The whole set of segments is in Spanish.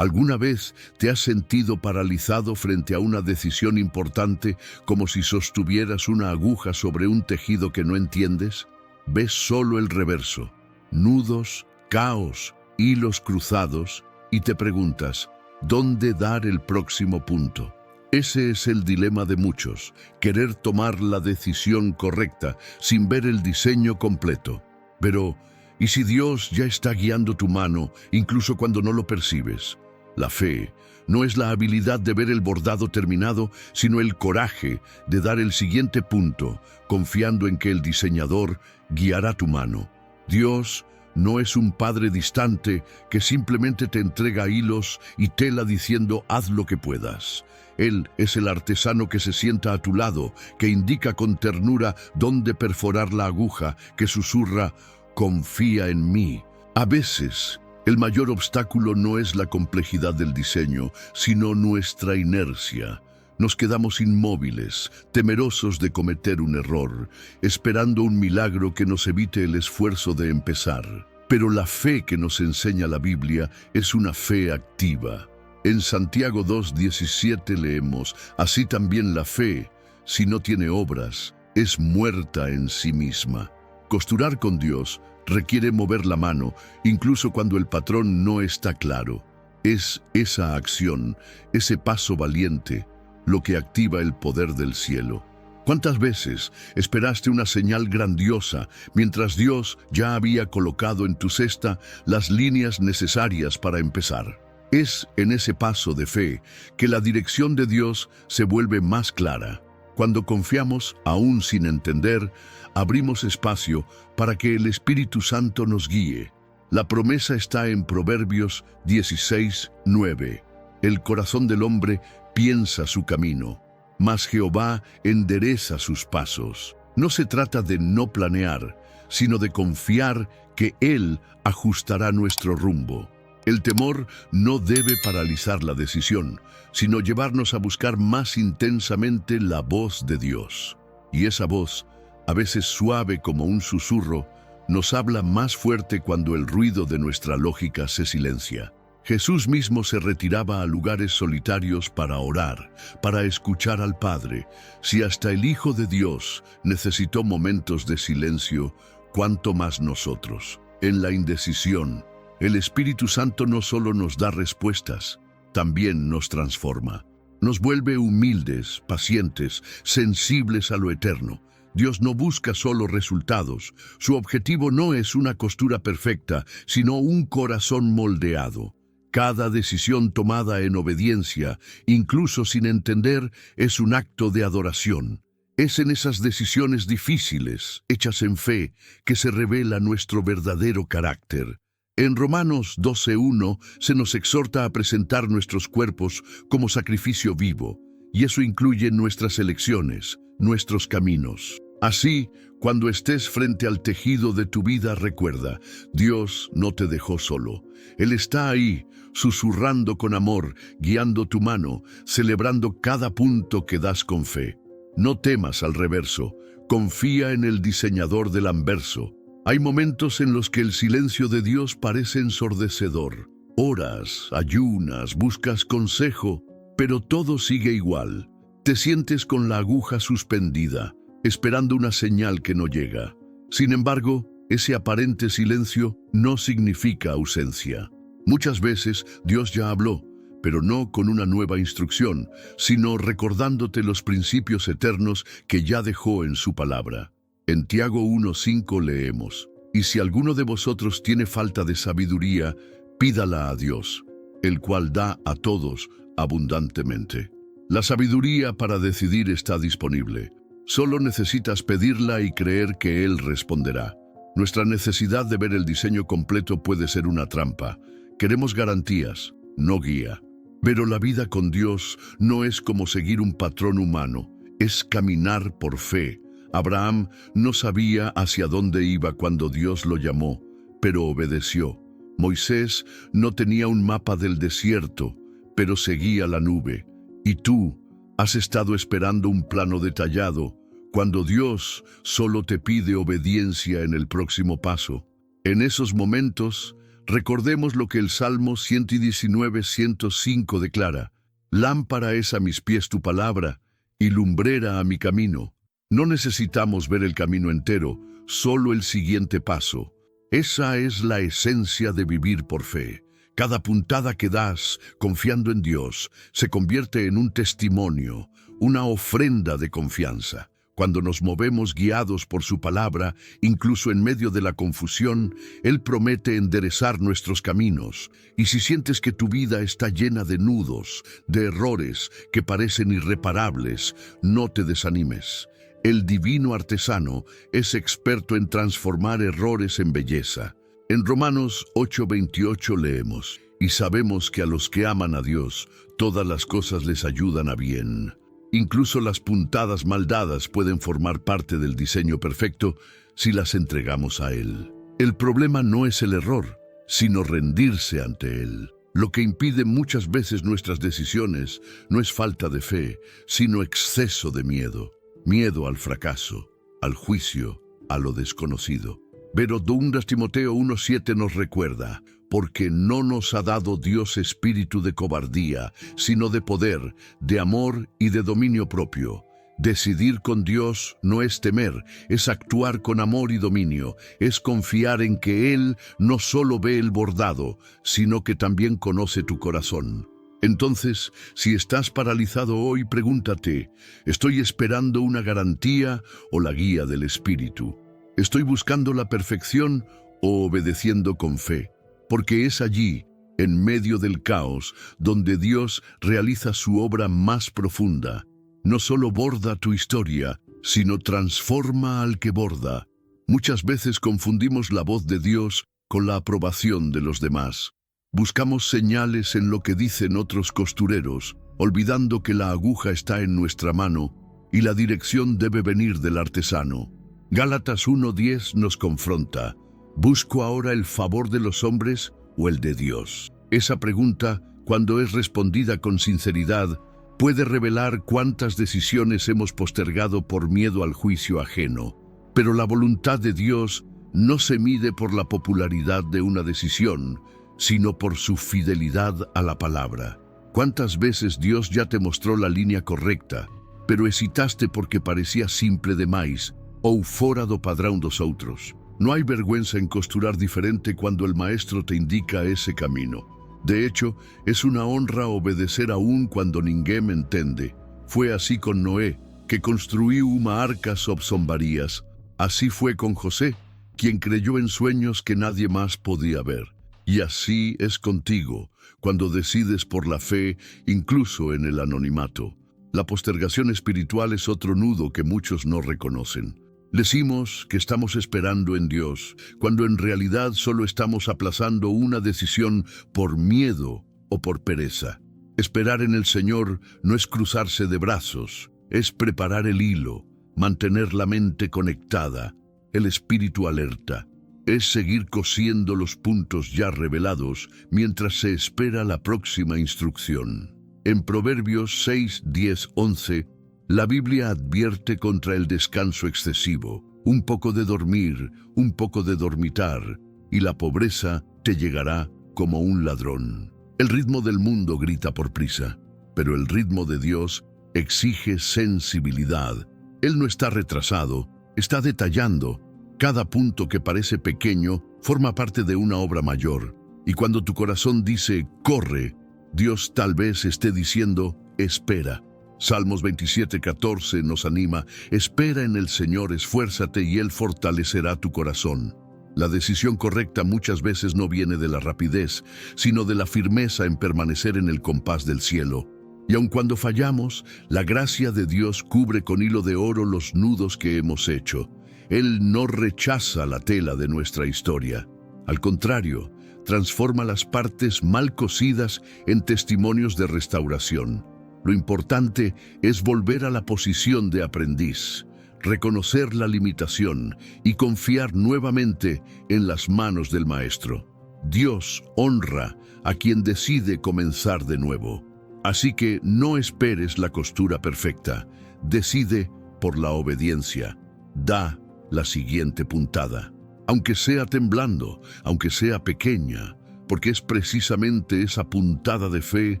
¿Alguna vez te has sentido paralizado frente a una decisión importante, como si sostuvieras una aguja sobre un tejido que no entiendes? Ves solo el reverso, nudos, caos, hilos cruzados, y te preguntas, ¿dónde dar el próximo punto? Ese es el dilema de muchos, querer tomar la decisión correcta sin ver el diseño completo. Pero, ¿y si Dios ya está guiando tu mano, incluso cuando no lo percibes? La fe no es la habilidad de ver el bordado terminado, sino el coraje de dar el siguiente punto, confiando en que el diseñador guiará tu mano. Dios no es un padre distante que simplemente te entrega hilos y tela diciendo haz lo que puedas. Él es el artesano que se sienta a tu lado, que indica con ternura dónde perforar la aguja, que susurra, confía en mí. A veces, el mayor obstáculo no es la complejidad del diseño, sino nuestra inercia. Nos quedamos inmóviles, temerosos de cometer un error, esperando un milagro que nos evite el esfuerzo de empezar. Pero la fe que nos enseña la Biblia es una fe activa. En Santiago 2:17 leemos, así también la fe, si no tiene obras, es muerta en sí misma. Costurar con Dios requiere mover la mano, incluso cuando el patrón no está claro. Es esa acción, ese paso valiente, lo que activa el poder del cielo. ¿Cuántas veces esperaste una señal grandiosa mientras Dios ya había colocado en tu cesta las líneas necesarias para empezar? Es en ese paso de fe que la dirección de Dios se vuelve más clara. Cuando confiamos, aún sin entender, abrimos espacio para que el Espíritu Santo nos guíe. La promesa está en Proverbios 16:9. El corazón del hombre piensa su camino, mas Jehová endereza sus pasos. No se trata de no planear, sino de confiar que Él ajustará nuestro rumbo. El temor no debe paralizar la decisión, sino llevarnos a buscar más intensamente la voz de Dios. Y esa voz, a veces suave como un susurro, nos habla más fuerte cuando el ruido de nuestra lógica se silencia. Jesús mismo se retiraba a lugares solitarios para orar, para escuchar al Padre. Si hasta el Hijo de Dios necesitó momentos de silencio, ¿cuánto más nosotros? En la indecisión, el Espíritu Santo no solo nos da respuestas, también nos transforma. Nos vuelve humildes, pacientes, sensibles a lo eterno. Dios no busca solo resultados. Su objetivo no es una costura perfecta, sino un corazón moldeado. Cada decisión tomada en obediencia, incluso sin entender, es un acto de adoración. Es en esas decisiones difíciles, hechas en fe, que se revela nuestro verdadero carácter. En Romanos 12:1 se nos exhorta a presentar nuestros cuerpos como sacrificio vivo, y eso incluye nuestras elecciones, nuestros caminos. Así, cuando estés frente al tejido de tu vida, recuerda, Dios no te dejó solo. Él está ahí, susurrando con amor, guiando tu mano, celebrando cada punto que das con fe. No temas al reverso, confía en el diseñador del anverso. Hay momentos en los que el silencio de Dios parece ensordecedor. Oras, ayunas, buscas consejo, pero todo sigue igual. Te sientes con la aguja suspendida, esperando una señal que no llega. Sin embargo, ese aparente silencio no significa ausencia. Muchas veces Dios ya habló, pero no con una nueva instrucción, sino recordándote los principios eternos que ya dejó en su palabra. En Tiago 1:5 leemos, y si alguno de vosotros tiene falta de sabiduría, pídala a Dios, el cual da a todos abundantemente. La sabiduría para decidir está disponible. Solo necesitas pedirla y creer que Él responderá. Nuestra necesidad de ver el diseño completo puede ser una trampa. Queremos garantías, no guía. Pero la vida con Dios no es como seguir un patrón humano, es caminar por fe. Abraham no sabía hacia dónde iba cuando Dios lo llamó, pero obedeció. Moisés no tenía un mapa del desierto, pero seguía la nube. Y tú has estado esperando un plano detallado, cuando Dios solo te pide obediencia en el próximo paso. En esos momentos, Recordemos lo que el Salmo 119:105 declara: Lámpara es a mis pies tu palabra y lumbrera a mi camino. No necesitamos ver el camino entero, solo el siguiente paso. Esa es la esencia de vivir por fe. Cada puntada que das, confiando en Dios, se convierte en un testimonio, una ofrenda de confianza. Cuando nos movemos guiados por su palabra, incluso en medio de la confusión, Él promete enderezar nuestros caminos. Y si sientes que tu vida está llena de nudos, de errores que parecen irreparables, no te desanimes. El divino artesano es experto en transformar errores en belleza. En Romanos 8:28 leemos: y sabemos que a los que aman a Dios, todas las cosas les ayudan a bien. Incluso las puntadas mal dadas pueden formar parte del diseño perfecto si las entregamos a Él. El problema no es el error, sino rendirse ante Él. Lo que impide muchas veces nuestras decisiones no es falta de fe, sino exceso de miedo. Miedo al fracaso, al juicio, a lo desconocido. Pero 2 Timoteo 1:7 nos recuerda: porque no nos ha dado Dios espíritu de cobardía, sino de poder, de amor y de dominio propio. Decidir con Dios no es temer, es actuar con amor y dominio, es confiar en que Él no solo ve el bordado, sino que también conoce tu corazón. Entonces, si estás paralizado hoy, pregúntate: ¿estoy esperando una garantía o la guía del Espíritu? ¿Estoy buscando la perfección o obedeciendo con fe? Porque es allí, en medio del caos, donde Dios realiza su obra más profunda. No solo borda tu historia, sino transforma al que borda. Muchas veces confundimos la voz de Dios con la aprobación de los demás. Buscamos señales en lo que dicen otros costureros, olvidando que la aguja está en nuestra mano y la dirección debe venir del artesano. Gálatas 1:10 nos confronta: ¿busco ahora el favor de los hombres o el de Dios? Esa pregunta, cuando es respondida con sinceridad, puede revelar cuántas decisiones hemos postergado por miedo al juicio ajeno. Pero la voluntad de Dios no se mide por la popularidad de una decisión, sino por su fidelidad a la palabra. ¿Cuántas veces Dios ya te mostró la línea correcta, pero hesitaste porque parecía simple demais ou fora do padrão dos outros? No hay vergüenza en costurar diferente cuando el maestro te indica ese camino. De hecho, es una honra obedecer aún cuando ninguém me entende. Fue así con Noé, que construyó una arca sob sombrías. Así fue con José, quien creyó en sueños que nadie más podía ver. Y así es contigo, cuando decides por la fe, incluso en el anonimato. La postergación espiritual es otro nudo que muchos no reconocen. Decimos que estamos esperando en Dios, cuando en realidad solo estamos aplazando una decisión por miedo o por pereza. Esperar en el Señor no es cruzarse de brazos, es preparar el hilo, mantener la mente conectada, el espíritu alerta. Es seguir cosiendo los puntos ya revelados mientras se espera la próxima instrucción. En Proverbios 6, 10, 11, la Biblia advierte contra el descanso excesivo. Un poco de dormir, un poco de dormitar, y la pobreza te llegará como un ladrón. El ritmo del mundo grita por prisa, pero el ritmo de Dios exige sensibilidad. Él no está retrasado, está detallando. Cada punto que parece pequeño forma parte de una obra mayor. Y cuando tu corazón dice, corre, Dios tal vez esté diciendo, espera. Salmos 27:14 nos anima: espera en el Señor, esfuérzate y Él fortalecerá tu corazón. La decisión correcta muchas veces no viene de la rapidez, sino de la firmeza en permanecer en el compás del cielo. Y aun cuando fallamos, la gracia de Dios cubre con hilo de oro los nudos que hemos hecho. Él no rechaza la tela de nuestra historia. Al contrario, transforma las partes mal cosidas en testimonios de restauración. Lo importante es volver a la posición de aprendiz, reconocer la limitación y confiar nuevamente en las manos del Maestro. Dios honra a quien decide comenzar de nuevo. Así que no esperes la costura perfecta, decide por la obediencia. Da la siguiente puntada. Aunque sea temblando, aunque sea pequeña, porque es precisamente esa puntada de fe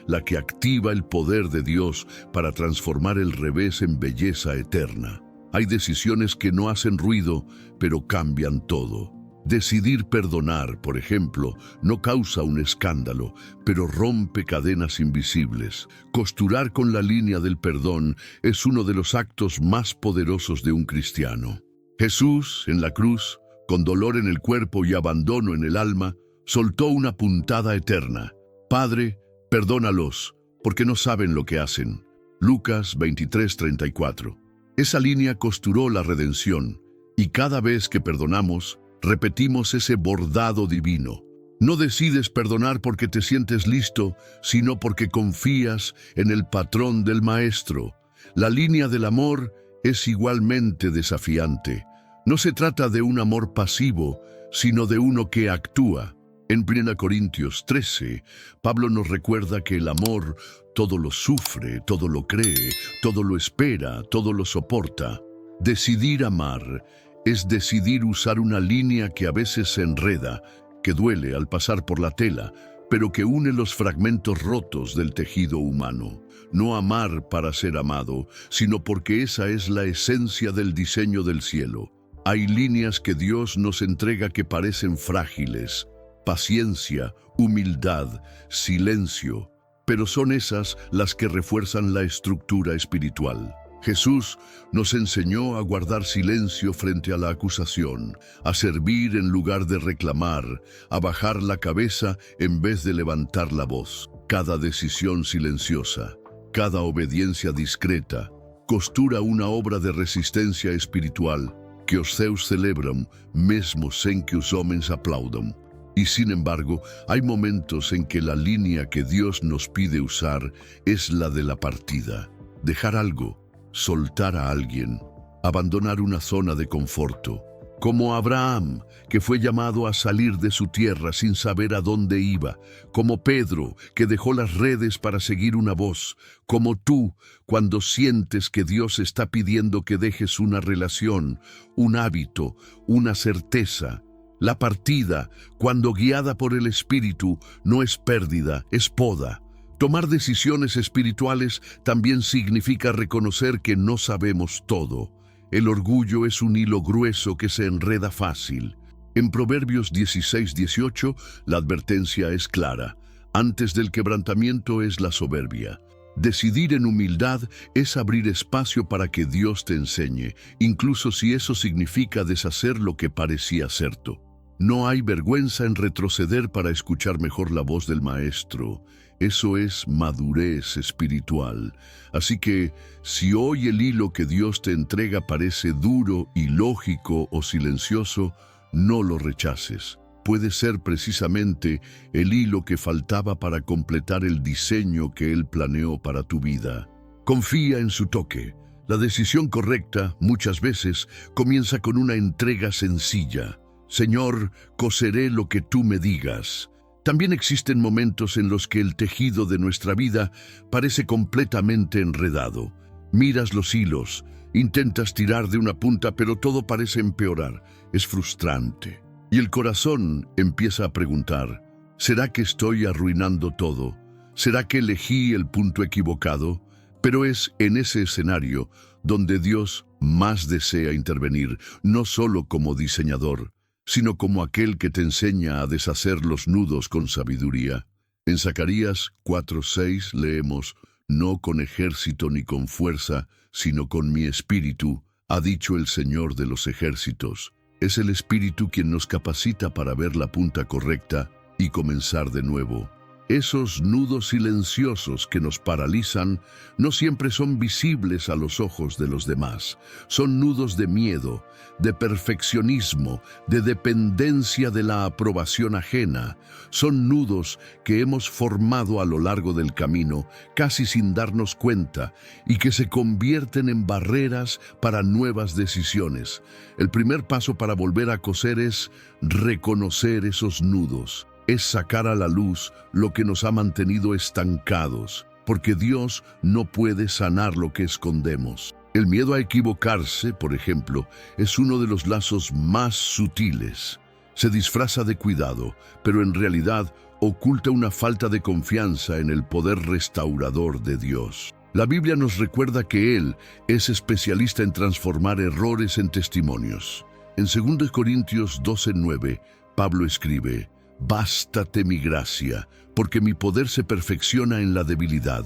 la que activa el poder de Dios para transformar el revés en belleza eterna. Hay decisiones que no hacen ruido, pero cambian todo. Decidir perdonar, por ejemplo, no causa un escándalo, pero rompe cadenas invisibles. Costurar con la línea del perdón es uno de los actos más poderosos de un cristiano. Jesús, en la cruz, con dolor en el cuerpo y abandono en el alma, soltó una puntada eterna. Padre, perdónalos, porque no saben lo que hacen. Lucas 23:34. Esa línea costuró la redención, y cada vez que perdonamos, repetimos ese bordado divino. No decides perdonar porque te sientes listo, sino porque confías en el patrón del Maestro. La línea del amor es igualmente desafiante. No se trata de un amor pasivo, sino de uno que actúa. En 1 Corintios 13, Pablo nos recuerda que el amor todo lo sufre, todo lo cree, todo lo espera, todo lo soporta. Decidir amar es decidir usar una línea que a veces se enreda, que duele al pasar por la tela, pero que une los fragmentos rotos del tejido humano. No amar para ser amado, sino porque esa es la esencia del diseño del cielo. Hay líneas que Dios nos entrega que parecen frágiles: paciencia, humildad, silencio, pero son esas las que refuerzan la estructura espiritual. Jesús nos enseñó a guardar silencio frente a la acusación, a servir en lugar de reclamar, a bajar la cabeza en vez de levantar la voz. Cada decisión silenciosa, cada obediencia discreta, costura una obra de resistencia espiritual que os Zeus celebram, mesmo sem que os homens aplaudam. Y sin embargo, hay momentos en que la línea que Dios nos pide usar es la de la partida. Dejar algo, soltar a alguien, abandonar una zona de conforto. Como Abraham, que fue llamado a salir de su tierra sin saber a dónde iba. Como Pedro, que dejó las redes para seguir una voz. Como tú, cuando sientes que Dios está pidiendo que dejes una relación, un hábito, una certeza. La partida, cuando guiada por el Espíritu, no es pérdida, es poda. Tomar decisiones espirituales también significa reconocer que no sabemos todo. El orgullo es un hilo grueso que se enreda fácil. En Proverbios 16:18, la advertencia es clara: antes del quebrantamiento es la soberbia. Decidir en humildad es abrir espacio para que Dios te enseñe, incluso si eso significa deshacer lo que parecía cierto. No hay vergüenza en retroceder para escuchar mejor la voz del Maestro. Eso es madurez espiritual. Así que, si hoy el hilo que Dios te entrega parece duro, ilógico o silencioso, no lo rechaces. Puede ser precisamente el hilo que faltaba para completar el diseño que Él planeó para tu vida. Confía en su toque. La decisión correcta, muchas veces, comienza con una entrega sencilla. Señor, coseré lo que tú me digas. También existen momentos en los que el tejido de nuestra vida parece completamente enredado. Miras los hilos, intentas tirar de una punta, pero todo parece empeorar. Es frustrante. Y el corazón empieza a preguntar: ¿será que estoy arruinando todo? ¿Será que elegí el punto equivocado? Pero es en ese escenario donde Dios más desea intervenir, no solo como diseñador, sino como aquel que te enseña a deshacer los nudos con sabiduría. En Zacarías 4:6 leemos: no con ejército ni con fuerza, sino con mi espíritu, ha dicho el Señor de los ejércitos. Es el Espíritu quien nos capacita para ver la punta correcta y comenzar de nuevo. Esos nudos silenciosos que nos paralizan no siempre son visibles a los ojos de los demás. Son nudos de miedo, de perfeccionismo, de dependencia de la aprobación ajena. Son nudos que hemos formado a lo largo del camino, casi sin darnos cuenta, y que se convierten en barreras para nuevas decisiones. El primer paso para volver a coser es reconocer esos nudos. Es sacar a la luz lo que nos ha mantenido estancados, porque Dios no puede sanar lo que escondemos. El miedo a equivocarse, por ejemplo, es uno de los lazos más sutiles. Se disfraza de cuidado, pero en realidad oculta una falta de confianza en el poder restaurador de Dios. La Biblia nos recuerda que Él es especialista en transformar errores en testimonios. En 2 Corintios 12:9, Pablo escribe: «Bástate mi gracia, porque mi poder se perfecciona en la debilidad».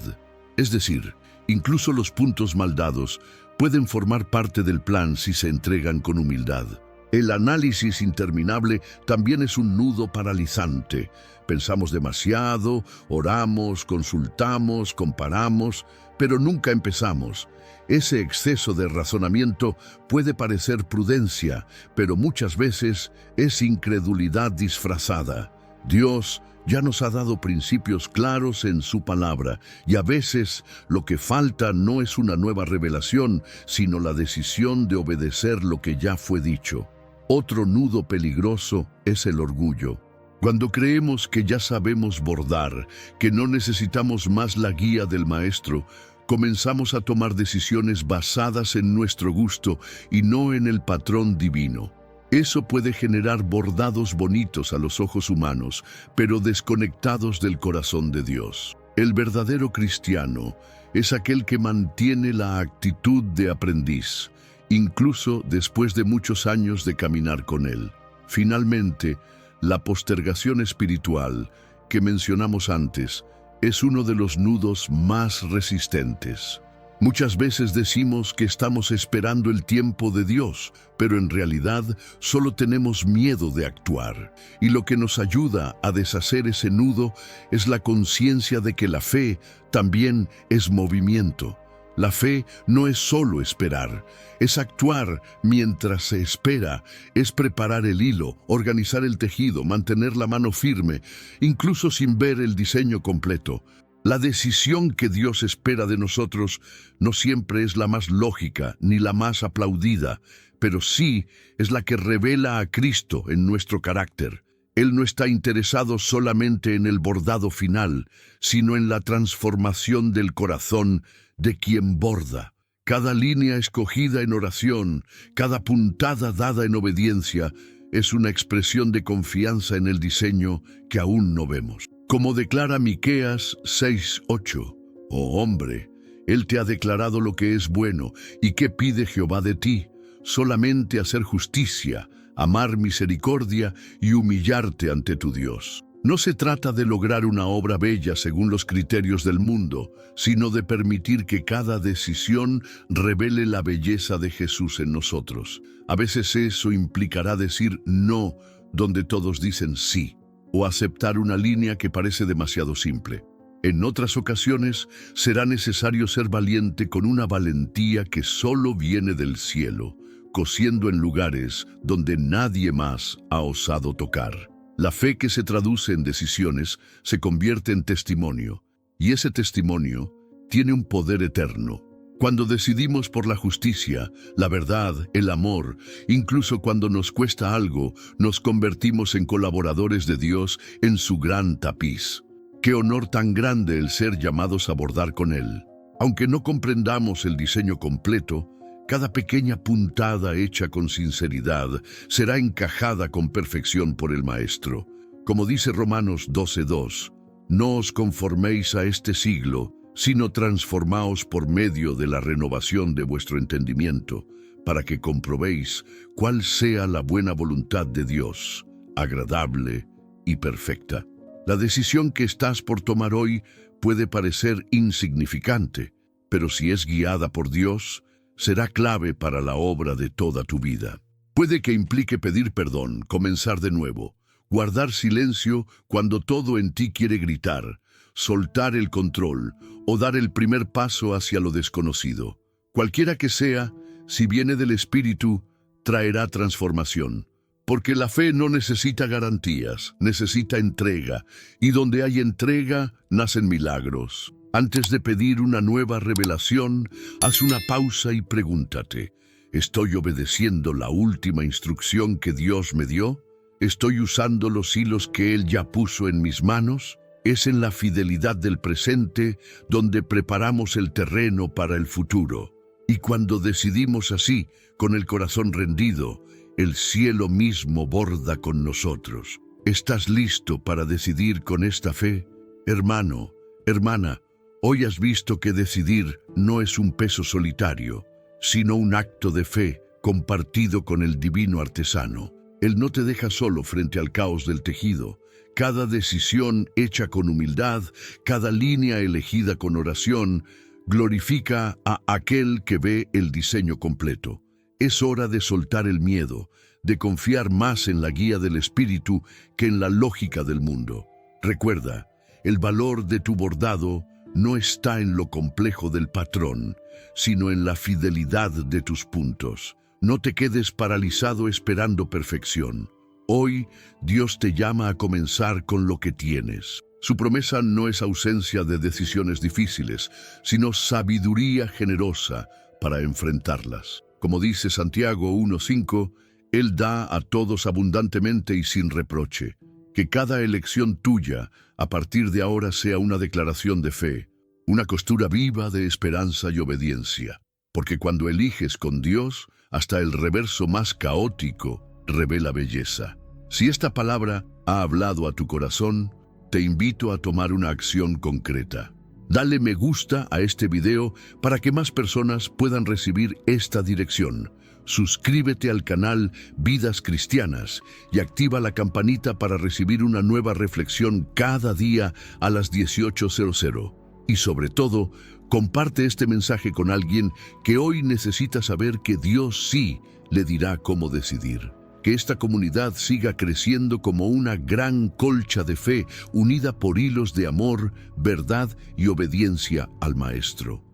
Es decir, incluso los puntos mal dados pueden formar parte del plan si se entregan con humildad. El análisis interminable también es un nudo paralizante. Pensamos demasiado, oramos, consultamos, comparamos, pero nunca empezamos. Ese exceso de razonamiento puede parecer prudencia, pero muchas veces es incredulidad disfrazada. Dios ya nos ha dado principios claros en su palabra, y a veces lo que falta no es una nueva revelación, sino la decisión de obedecer lo que ya fue dicho. Otro nudo peligroso es el orgullo. Cuando creemos que ya sabemos bordar, que no necesitamos más la guía del maestro, comenzamos a tomar decisiones basadas en nuestro gusto y no en el patrón divino. Eso puede generar bordados bonitos a los ojos humanos, pero desconectados del corazón de Dios. El verdadero cristiano es aquel que mantiene la actitud de aprendiz, incluso después de muchos años de caminar con Él. Finalmente, la postergación espiritual que mencionamos antes es uno de los nudos más resistentes. Muchas veces decimos que estamos esperando el tiempo de Dios, pero en realidad solo tenemos miedo de actuar. Y lo que nos ayuda a deshacer ese nudo es la conciencia de que la fe también es movimiento. La fe no es solo esperar, es actuar mientras se espera, es preparar el hilo, organizar el tejido, mantener la mano firme, incluso sin ver el diseño completo. La decisión que Dios espera de nosotros no siempre es la más lógica ni la más aplaudida, pero sí es la que revela a Cristo en nuestro carácter. Él no está interesado solamente en el bordado final, sino en la transformación del corazón de quien borda. Cada línea escogida en oración, cada puntada dada en obediencia, es una expresión de confianza en el diseño que aún no vemos. Como declara Miqueas 6:8, «Oh hombre, Él te ha declarado lo que es bueno, ¿y qué pide Jehová de ti? Solamente hacer justicia, amar misericordia y humillarte ante tu Dios». No se trata de lograr una obra bella según los criterios del mundo, sino de permitir que cada decisión revele la belleza de Jesús en nosotros. A veces eso implicará decir no donde todos dicen sí, o aceptar una línea que parece demasiado simple. En otras ocasiones será necesario ser valiente con una valentía que solo viene del cielo, cosiendo en lugares donde nadie más ha osado tocar. La fe que se traduce en decisiones se convierte en testimonio, y ese testimonio tiene un poder eterno. Cuando decidimos por la justicia, la verdad, el amor, incluso cuando nos cuesta algo, nos convertimos en colaboradores de Dios en su gran tapiz. Qué honor tan grande el ser llamados a bordar con Él. Aunque no comprendamos el diseño completo, cada pequeña puntada hecha con sinceridad será encajada con perfección por el Maestro. Como dice Romanos 12:2, «No os conforméis a este siglo, sino transformaos por medio de la renovación de vuestro entendimiento, para que comprobéis cuál sea la buena voluntad de Dios, agradable y perfecta». La decisión que estás por tomar hoy puede parecer insignificante, pero si es guiada por Dios, será clave para la obra de toda tu vida. Puede que implique pedir perdón, comenzar de nuevo, guardar silencio cuando todo en ti quiere gritar, soltar el control o dar el primer paso hacia lo desconocido. Cualquiera que sea, si viene del Espíritu, traerá transformación. Porque la fe no necesita garantías, necesita entrega, y donde hay entrega, nacen milagros. Antes de pedir una nueva revelación, haz una pausa y pregúntate, ¿estoy obedeciendo la última instrucción que Dios me dio? ¿Estoy usando los hilos que Él ya puso en mis manos? Es en la fidelidad del presente donde preparamos el terreno para el futuro. Y cuando decidimos así, con el corazón rendido, El cielo mismo borda con nosotros. ¿Estás listo para decidir con esta fe? Hermano, hermana, hoy has visto que decidir no es un peso solitario, sino un acto de fe compartido con el divino artesano. Él no te deja solo frente al caos del tejido. Cada decisión hecha con humildad, cada línea elegida con oración, glorifica a aquel que ve el diseño completo. Es hora de soltar el miedo, de confiar más en la guía del espíritu que en la lógica del mundo. Recuerda, el valor de tu bordado no está en lo complejo del patrón, sino en la fidelidad de tus puntos. No te quedes paralizado esperando perfección. Hoy, Dios te llama a comenzar con lo que tienes. Su promesa no es ausencia de decisiones difíciles, sino sabiduría generosa para enfrentarlas. Como dice Santiago 1:5, Él da a todos abundantemente y sin reproche. Que cada elección tuya, a partir de ahora, sea una declaración de fe, una costura viva de esperanza y obediencia. Porque cuando eliges con Dios, hasta el reverso más caótico revela belleza. Si esta palabra ha hablado a tu corazón, te invito a tomar una acción concreta. Dale me gusta a este video para que más personas puedan recibir esta dirección. Suscríbete al canal Vidas Cristianas y activa la campanita para recibir una nueva reflexión cada día a las 18:00. Y sobre todo, comparte este mensaje con alguien que hoy necesita saber que Dios sí le dirá cómo decidir. Que esta comunidad siga creciendo como una gran colcha de fe unida por hilos de amor, verdad y obediencia al Maestro.